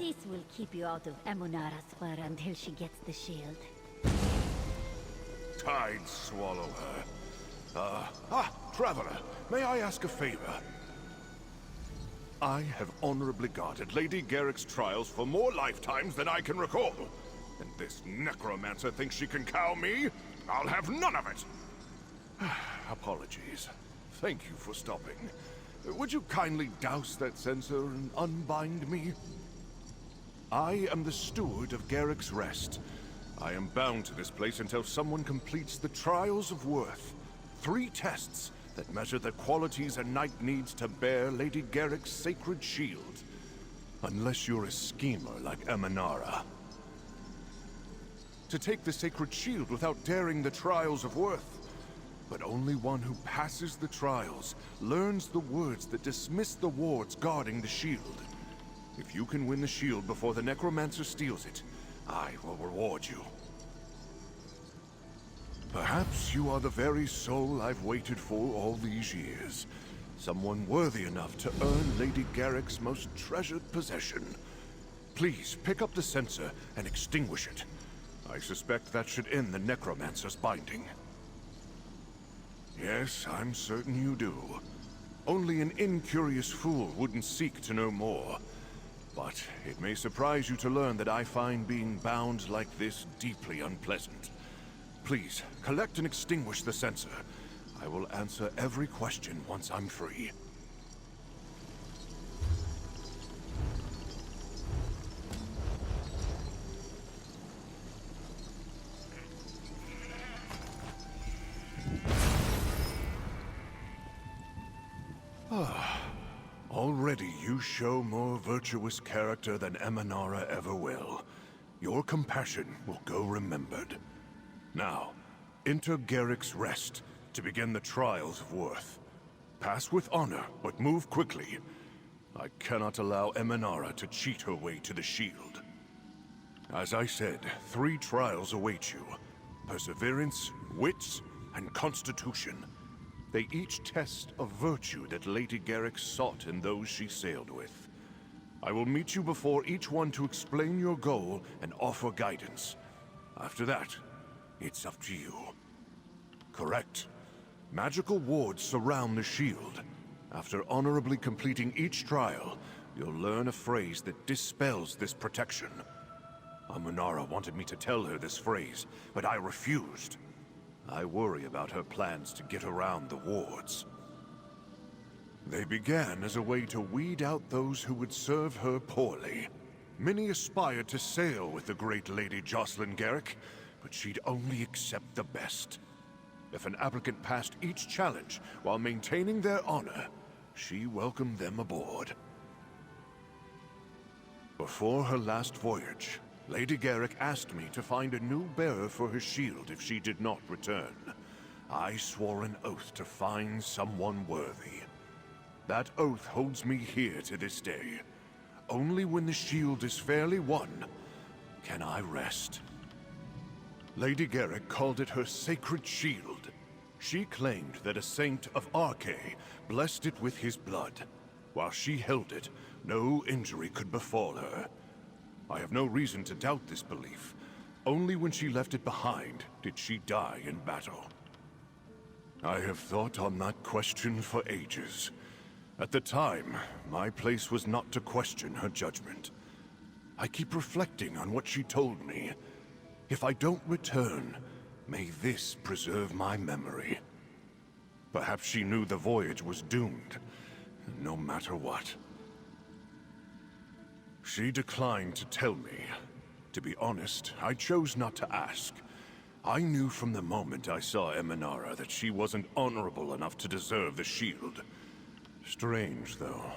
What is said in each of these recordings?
This will keep you out of Emunara's fur until she gets the shield. Tide swallow her. Traveler, may I ask a favor? I have honorably guarded Lady Garrick's trials for more lifetimes than I can recall. And this necromancer thinks she can cow me? I'll have none of it! Apologies. Thank you for stopping. Would you kindly douse that censer and unbind me? I am the steward of Garrick's Rest. I am bound to this place until someone completes the Trials of Worth. 3 tests that measure the qualities a knight needs to bear Lady Garrick's sacred shield. Unless you're a schemer like Emunara. To take the sacred shield without daring the Trials of Worth. But only one who passes the trials learns the words that dismiss the wards guarding the shield. If you can win the shield before the necromancer steals it, I will reward you. Perhaps you are the very soul I've waited for all these years. Someone worthy enough to earn Lady Garrick's most treasured possession. Please pick up the censer and extinguish it. I suspect that should end the necromancer's binding. Yes, I'm certain you do. Only an incurious fool wouldn't seek to know more. But it may surprise you to learn that I find being bound like this deeply unpleasant. Please, collect and extinguish the censer. I will answer every question once I'm free. Already you show more virtuous character than Emunara ever will. Your compassion will go remembered. Now, enter Garrick's Rest to begin the Trials of Worth. Pass with honor, but move quickly. I cannot allow Emunara to cheat her way to the shield. As I said, 3 trials await you. Perseverance, wits, and constitution. They each test a virtue that Lady Garrick sought in those she sailed with. I will meet you before each one to explain your goal and offer guidance. After that, it's up to you. Correct. Magical wards surround the shield. After honorably completing each trial, you'll learn a phrase that dispels this protection. Emunara wanted me to tell her this phrase, but I refused. I worry about her plans to get around the wards. They began as a way to weed out those who would serve her poorly. Many aspired to sail with the great Lady Jocelyn Garrick, but she'd only accept the best. If an applicant passed each challenge while maintaining their honor, she welcomed them aboard. Before her last voyage, Lady Garrick asked me to find a new bearer for her shield if she did not return. I swore an oath to find someone worthy. That oath holds me here to this day. Only when the shield is fairly won can I rest. Lady Garrick called it her sacred shield. She claimed that a saint of Arche blessed it with his blood. While she held it, no injury could befall her. I have no reason to doubt this belief. Only when she left it behind did she die in battle. I have thought on that question for ages. At the time, my place was not to question her judgment. I keep reflecting on what she told me. If I don't return, may this preserve my memory. Perhaps she knew the voyage was doomed, no matter what. She declined to tell me. To be honest, I chose not to ask. I knew from the moment I saw Emunara that she wasn't honorable enough to deserve the shield. Strange, though.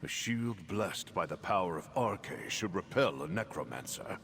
A shield blessed by the power of Arche should repel a necromancer.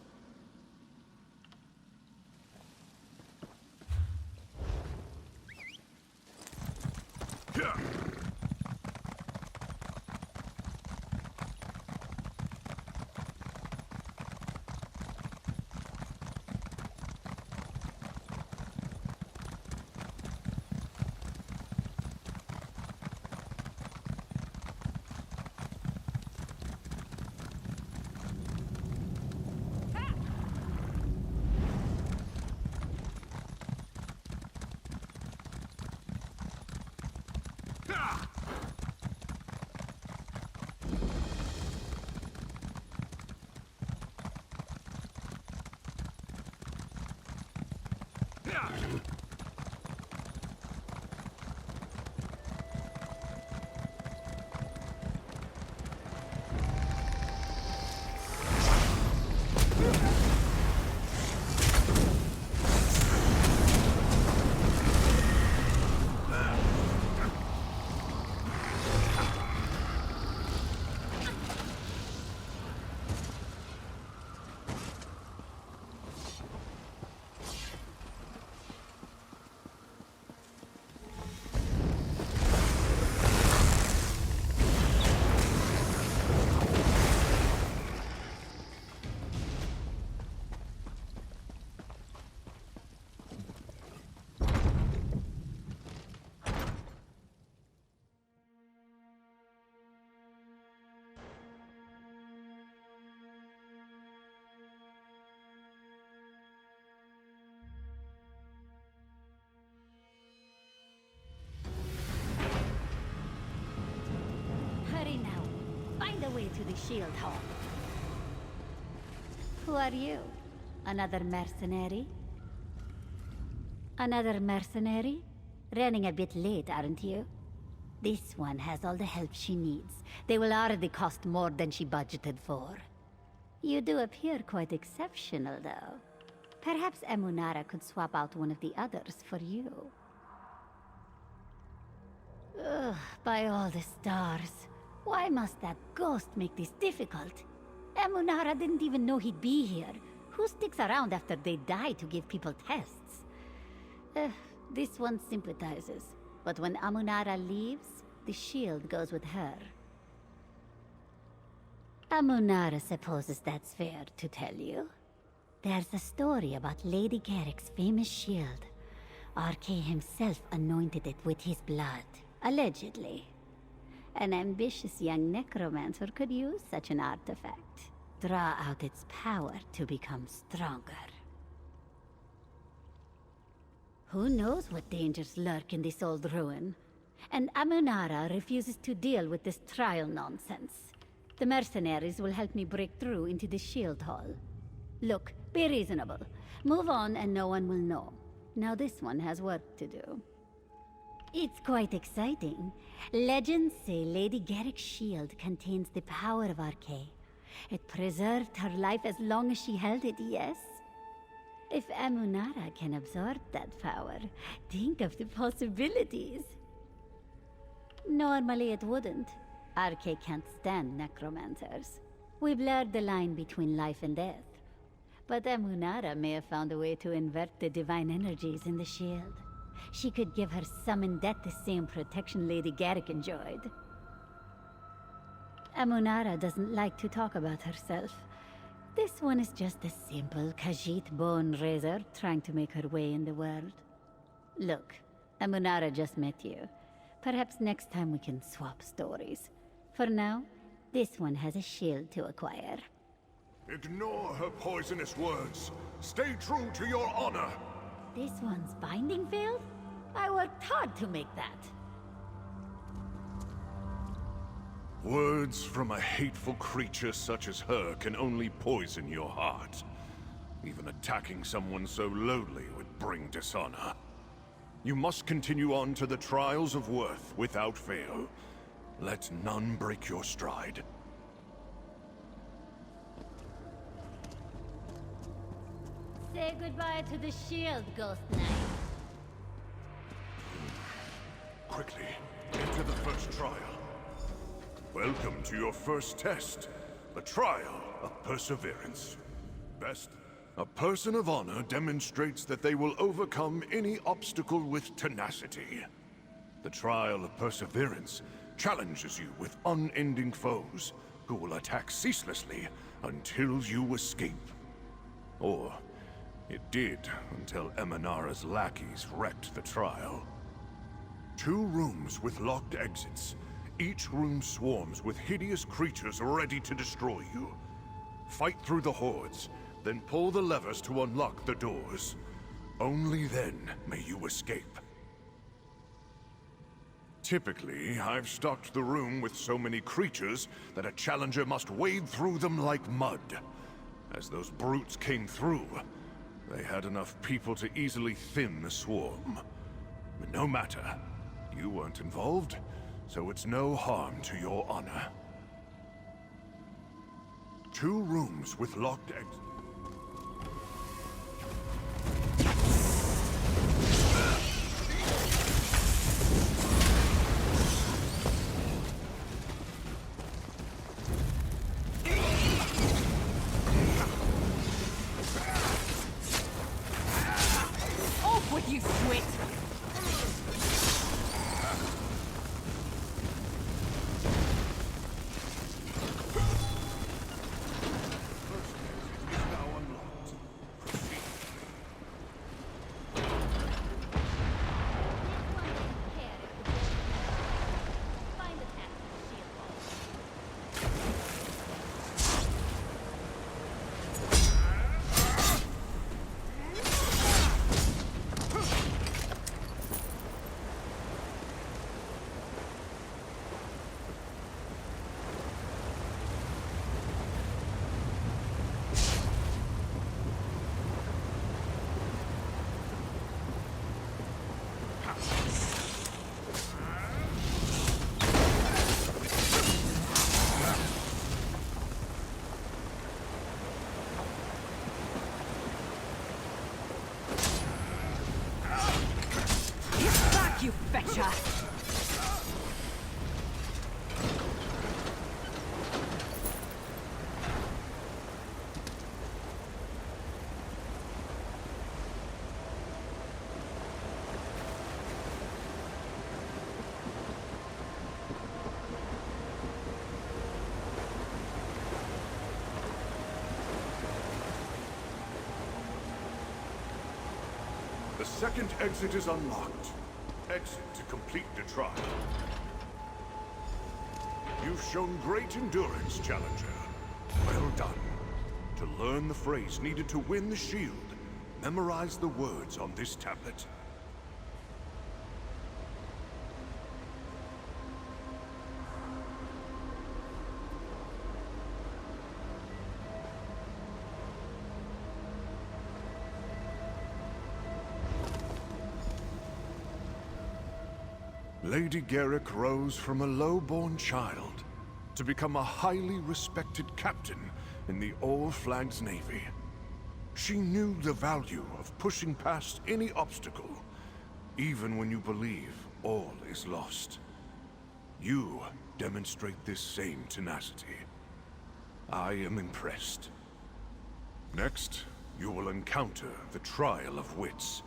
Hurry now. Find a way to the shield hall. Who are you? Another mercenary? Another mercenary? Running a bit late, aren't you? This one has all the help she needs. They will already cost more than she budgeted for. You do appear quite exceptional, though. Perhaps Emunara could swap out one of the others for you. Ugh, by all the stars. Why must that ghost make this difficult? Emunara didn't even know he'd be here. Who sticks around after they die to give people tests? This one sympathizes. But when Emunara leaves, the shield goes with her. Emunara supposes that's fair to tell you. There's a story about Lady Garrick's famous shield. RK himself anointed it with his blood, allegedly. An ambitious young necromancer could use such an artifact. Draw out its power to become stronger. Who knows what dangers lurk in this old ruin? And Emunara refuses to deal with this trial nonsense. The mercenaries will help me break through into the shield hall. Look, be reasonable. Move on and no one will know. Now this one has work to do. It's quite exciting. Legends say Lady Garrick's shield contains the power of RK. It preserved her life as long as she held it, yes? If Emunara can absorb that power, think of the possibilities. Normally it wouldn't. RK can't stand necromancers. We blurred the line between life and death. But Emunara may have found a way to invert the divine energies in the shield. She could give her summoned death the same protection Lady Garrick enjoyed. Emunara doesn't like to talk about herself. This one is just a simple Khajiit bone raiser trying to make her way in the world. Look, Emunara just met you. Perhaps next time we can swap stories. For now, this one has a shield to acquire. Ignore her poisonous words. Stay true to your honor. This one's binding failed? I worked hard to make that. Words from a hateful creature such as her can only poison your heart. Even attacking someone so lowly would bring dishonor. You must continue on to the trials of worth without fail. Let none break your stride. Say goodbye to the shield, Ghost Knight. Quickly, into the first trial. Welcome to your first test. A trial of perseverance. Best, a person of honor demonstrates that they will overcome any obstacle with tenacity. The trial of perseverance challenges you with unending foes who will attack ceaselessly until you escape. Or, it did until Emunara's lackeys wrecked the trial. 2 rooms with locked exits. Each room swarms with hideous creatures ready to destroy you. Fight through the hordes, then pull the levers to unlock the doors. Only then may you escape. Typically, I've stocked the room with so many creatures that a challenger must wade through them like mud. As those brutes came through, they had enough people to easily thin the swarm. But no matter, you weren't involved, so it's no harm to your honor. 2 rooms with locked exits. Off with you, Swit! Find the path to the shield hall. Get back, you fetcher! The second exit is unlocked. Exit to complete the trial. You've shown great endurance, Challenger. Well done. To learn the phrase needed to win the shield, memorize the words on this tablet. Lady Garrick rose from a low-born child to become a highly respected captain in the All-Flags Navy. She knew the value of pushing past any obstacle, even when you believe all is lost. You demonstrate this same tenacity. I am impressed. Next, you will encounter the trial of wits.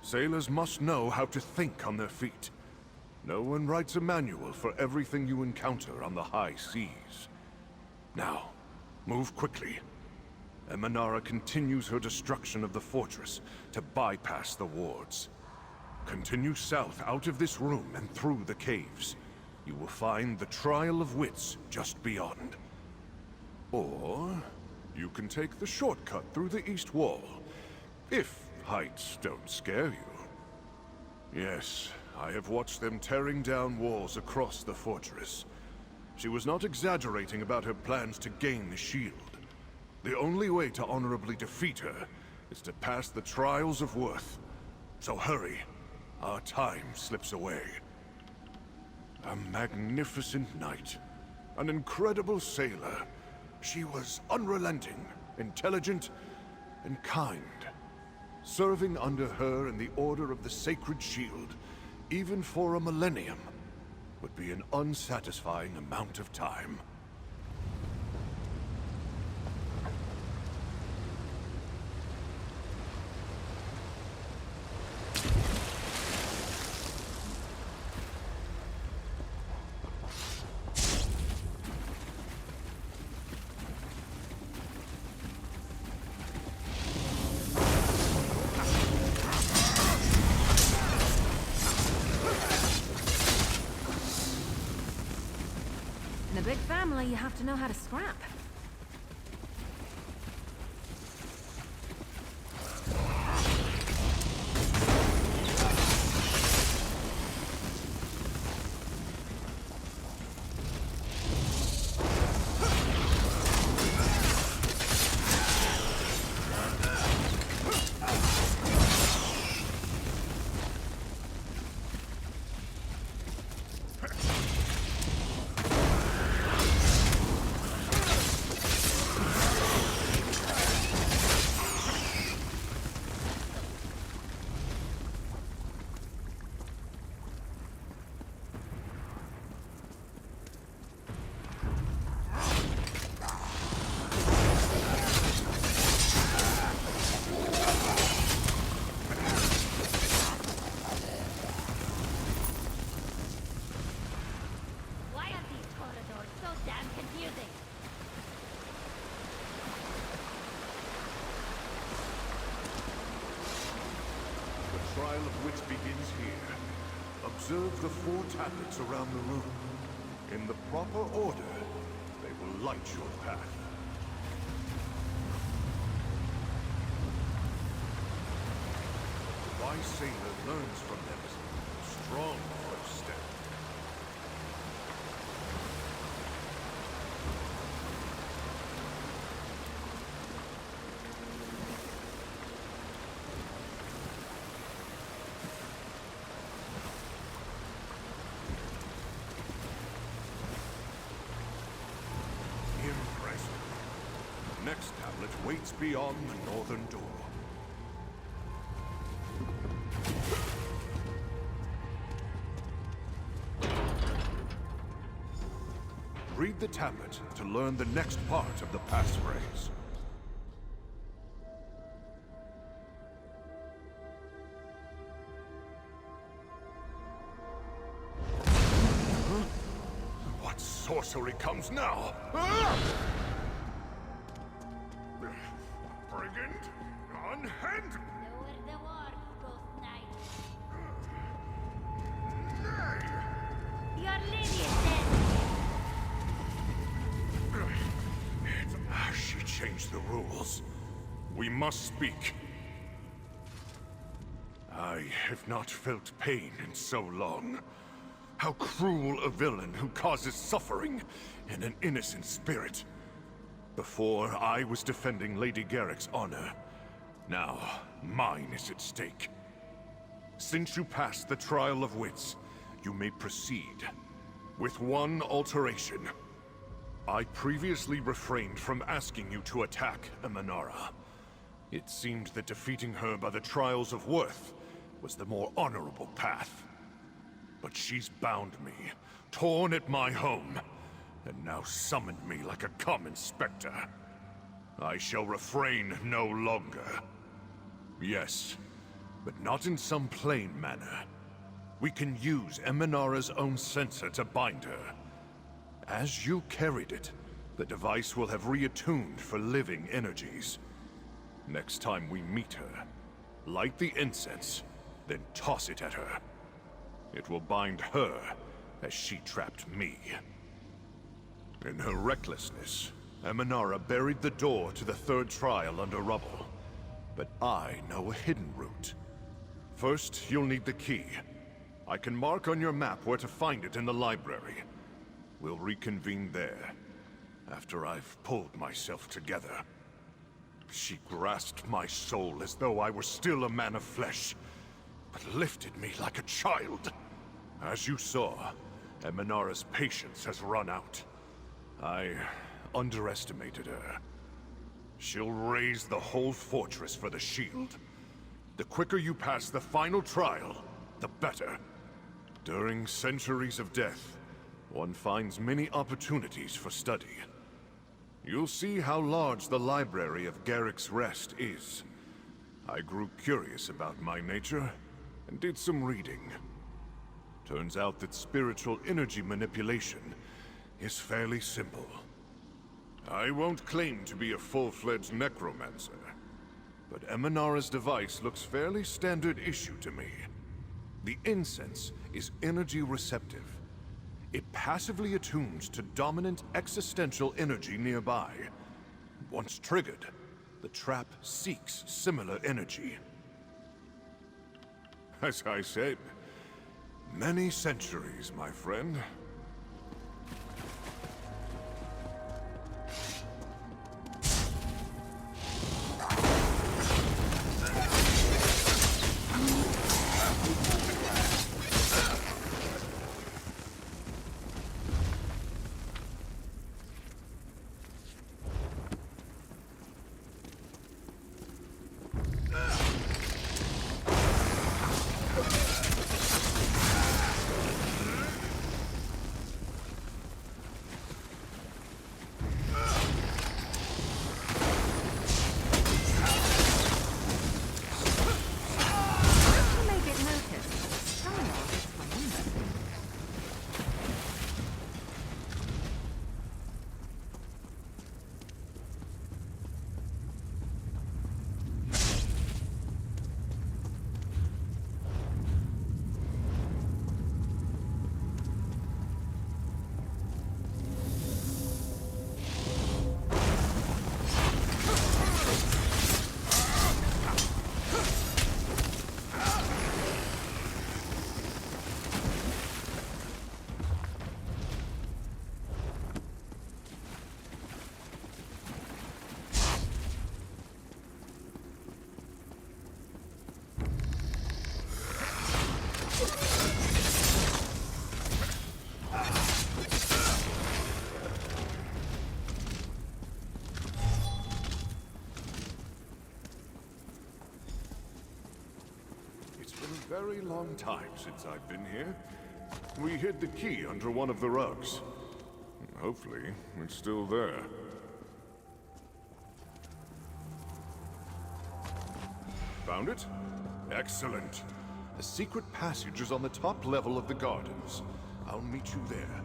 Sailors must know how to think on their feet. No one writes a manual for everything you encounter on the high seas. Now, move quickly. Emanara continues her destruction of the fortress to bypass the wards. Continue south out of this room and through the caves. You will find the Trial of Wits just beyond. Or, you can take the shortcut through the east wall, if heights don't scare you. Yes, I have watched them tearing down walls across the fortress. She was not exaggerating about her plans to gain the shield. The only way to honorably defeat her is to pass the trials of worth. So hurry. Our time slips away. A magnificent knight. An incredible sailor. She was unrelenting, intelligent, and kind. Serving under her in the Order of the Sacred Shield, even for a millennium, would be an unsatisfying amount of time. In a big family, you have to know how to scrap. which begins here. Observe the 4 tablets around the room. In the proper order, they will light your path. The wise sailor learns from them. Strong first step. Impressive. The next tablet waits beyond the northern door. Read the tablet to learn the next part of the passphrase. Huh? What sorcery comes now? Ah! Brigand, unhand! Lower the ward, Ghost Knight. Nay! Your lady is dead. She changed the rules. We must speak. I have not felt pain in so long. How cruel a villain who causes suffering in an innocent spirit. Before, I was defending Lady Garrick's honor. Now, mine is at stake. Since you passed the trial of wits, you may proceed. With one alteration. I previously refrained from asking you to attack Emanara. It seemed that defeating her by the trials of worth was the more honorable path. But she's bound me, torn at my home, and now summoned me like a common specter. I shall refrain no longer. Yes, but not in some plain manner. We can use Emanara's own censer to bind her. As you carried it, the device will have reattuned for living energies. Next time we meet her, light the incense, then toss it at her. It will bind her as she trapped me. In her recklessness, Emanara buried the door to the 3rd trial under rubble. But I know a hidden route. First, you'll need the key. I can mark on your map where to find it in the library. We'll reconvene there, after I've pulled myself together. She grasped my soul as though I were still a man of flesh, but lifted me like a child. As you saw, Emanara's patience has run out. I underestimated her. She'll raise the whole fortress for the shield. The quicker you pass the final trial, the better. During centuries of death, one finds many opportunities for study. You'll see how large the library of Garrick's Rest is. I grew curious about my nature, and did some reading. Turns out that spiritual energy manipulation is fairly simple. I won't claim to be a full-fledged necromancer, but Emanara's device looks fairly standard issue to me. The incense is energy receptive. It passively attunes to dominant existential energy nearby. Once triggered, the trap seeks similar energy. As I said, many centuries, my friend. very long time since I've been here. We hid the key under one of the rugs. Hopefully, it's still there. Found it? Excellent. The secret passage is on the top level of the gardens. I'll meet you there.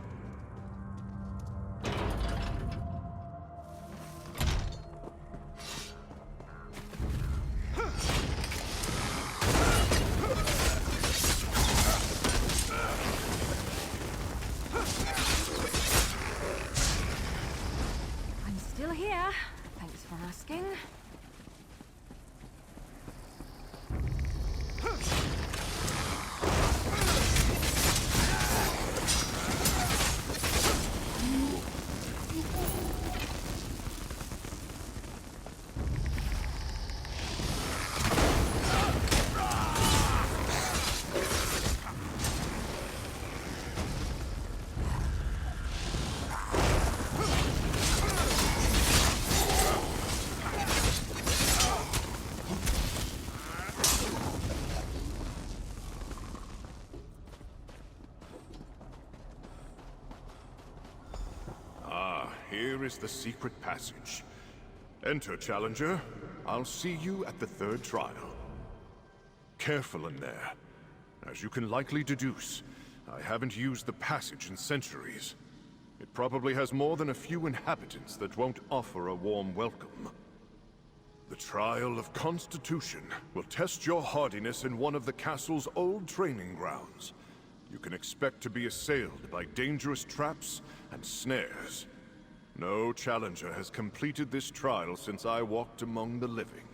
I'm still here. Thanks for asking. Here is the secret passage. Enter, Challenger. I'll see you at the third trial. Careful in there. As you can likely deduce, I haven't used the passage in centuries. It probably has more than a few inhabitants that won't offer a warm welcome. The Trial of Constitution will test your hardiness in one of the castle's old training grounds. You can expect to be assailed by dangerous traps and snares. No challenger has completed this trial since I walked among the living.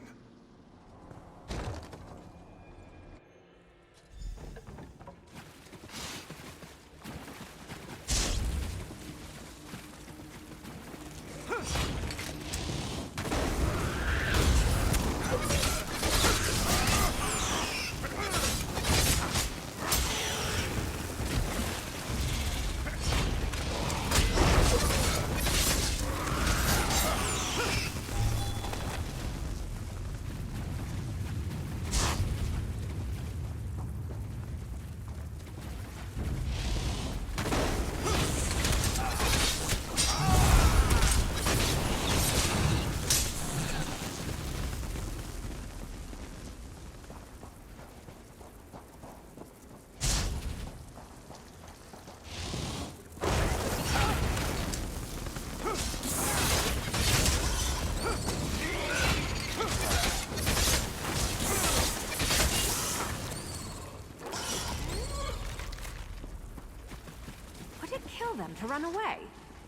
Them to run away.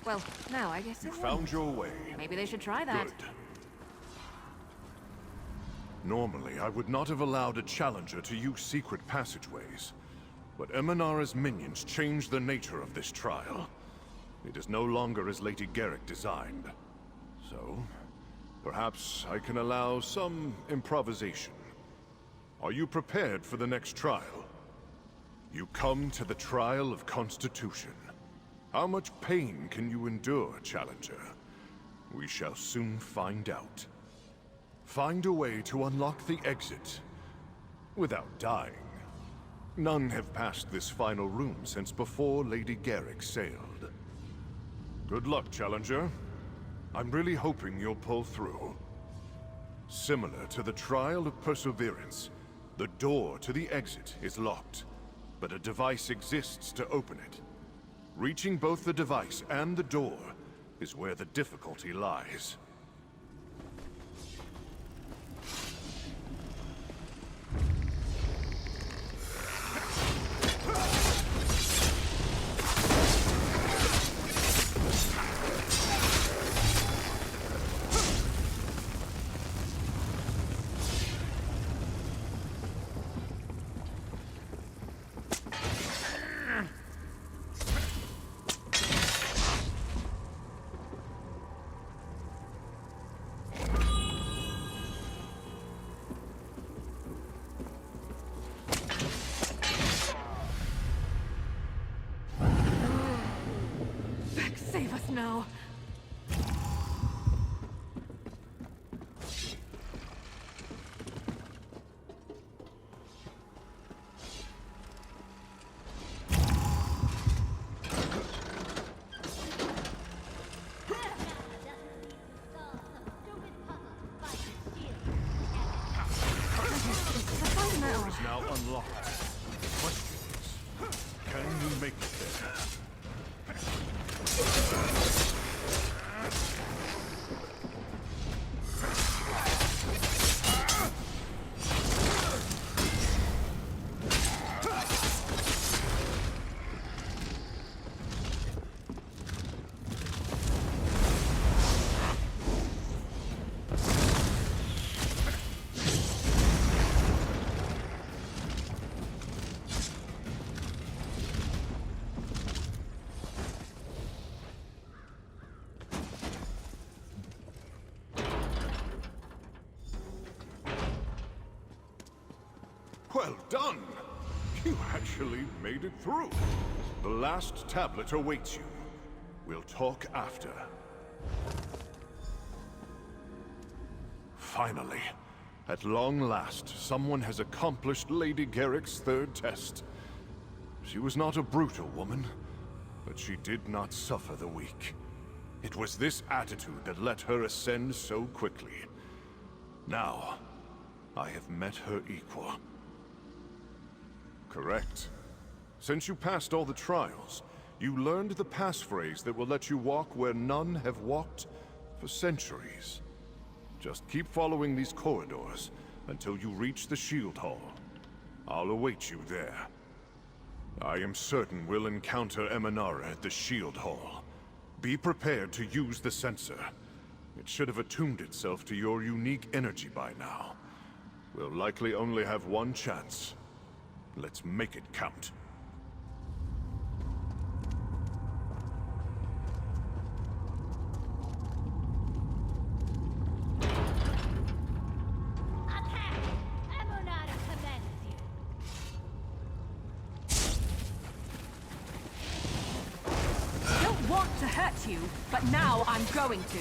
Well, no, I guess You it found wouldn't. your way. Maybe they should try that. Good. Normally, I would not have allowed a challenger to use secret passageways. But Emanara's minions changed the nature of this trial. It is no longer as Lady Garrick designed. So, perhaps I can allow some improvisation. Are you prepared for the next trial? You come to the Trial of Constitution. How much pain can you endure, Challenger? We shall soon find out. Find a way to unlock the exit without dying. None have passed this final room since before Lady Garrick sailed. Good luck, Challenger. I'm really hoping you'll pull through. Similar to the Trial of Perseverance, the door to the exit is locked, but a device exists to open it. Reaching both the device and the door is where the difficulty lies. Save us now. Well done! You actually made it through. The last tablet awaits you. We'll talk after. Finally, at long last, someone has accomplished Lady Garrick's third test. She was not a brutal woman, but she did not suffer the weak. It was this attitude that let her ascend so quickly. Now, I have met her equal. Correct. Since you passed all the trials, you learned the passphrase that will let you walk where none have walked for centuries. Just keep following these corridors until you reach the Shield Hall. I'll await you there. I am certain we'll encounter Eminara at the Shield Hall. Be prepared to use the sensor. It should have attuned itself to your unique energy by now. We'll likely only have one chance. Let's make it count. Attack! Emunara commands you. Don't want to hurt you, but now I'm going to.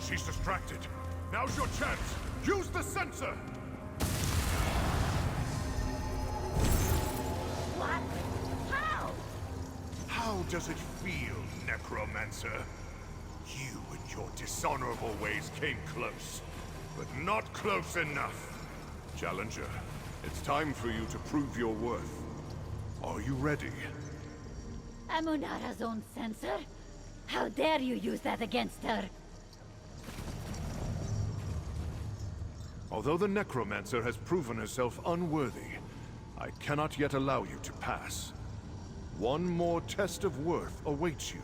She's distracted. Now's your chance. Use the sensor! What? How? How does it feel, Necromancer? You and your dishonorable ways came close, but not close enough. Challenger, it's time for you to prove your worth. Are you ready? Emunara's own sensor? How dare you use that against her? Although the Necromancer has proven herself unworthy, I cannot yet allow you to pass. One more test of worth awaits you.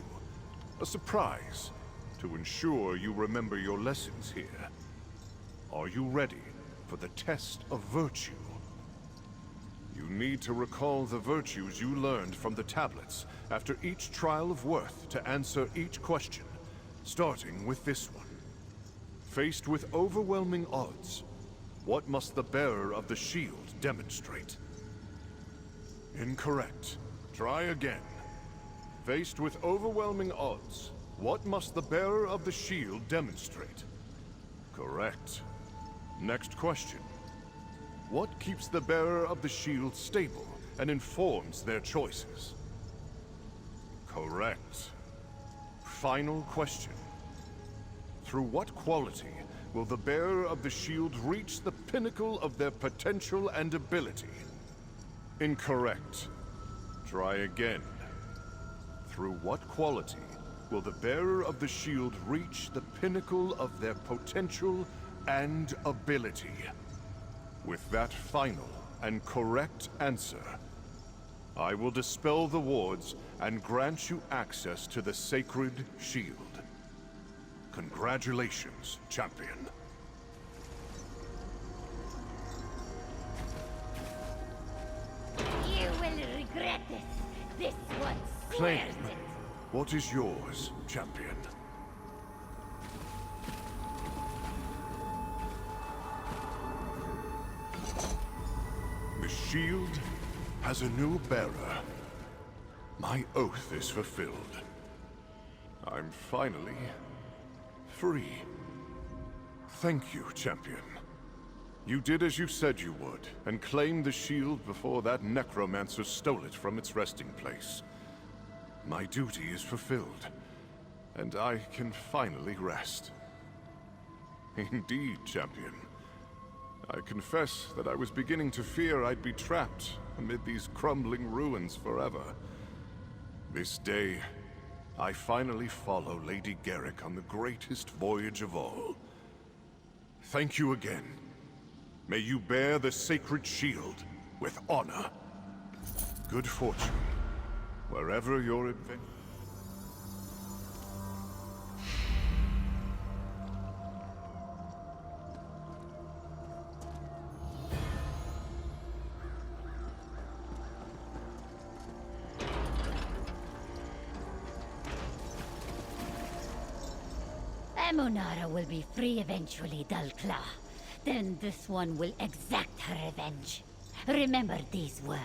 A surprise, to ensure you remember your lessons here. Are you ready for the test of virtue? You need to recall the virtues you learned from the tablets after each trial of worth to answer each question, starting with this one. Faced with overwhelming odds, what must the bearer of the shield demonstrate? Incorrect. Try again. Faced with overwhelming odds, what must the bearer of the shield demonstrate? Correct. Next question. What keeps the bearer of the shield stable and informs their choices? Correct. Final question. Through what quality will the bearer of the shield reach the pinnacle of their potential and ability? Incorrect. Try again. Through what quality will the bearer of the shield reach the pinnacle of their potential and ability? With that final and correct answer, I will dispel the wards and grant you access to the sacred shield. Congratulations, champion. You will regret this. This one Claim swears it. What is yours, champion? The shield has a new bearer. My oath is fulfilled. I'm finally free. Thank you, champion. You did as you said you would, and claimed the shield before that necromancer stole it from its resting place. My duty is fulfilled, and I can finally rest. Indeed, champion. I confess that I was beginning to fear I'd be trapped amid these crumbling ruins forever. This day, I finally follow Lady Garrick on the greatest voyage of all. Thank you again. May you bear the sacred shield with honor. Good fortune, wherever your adventure... Amunara will be free eventually, Dulcla. Then this one will exact her revenge. Remember these words.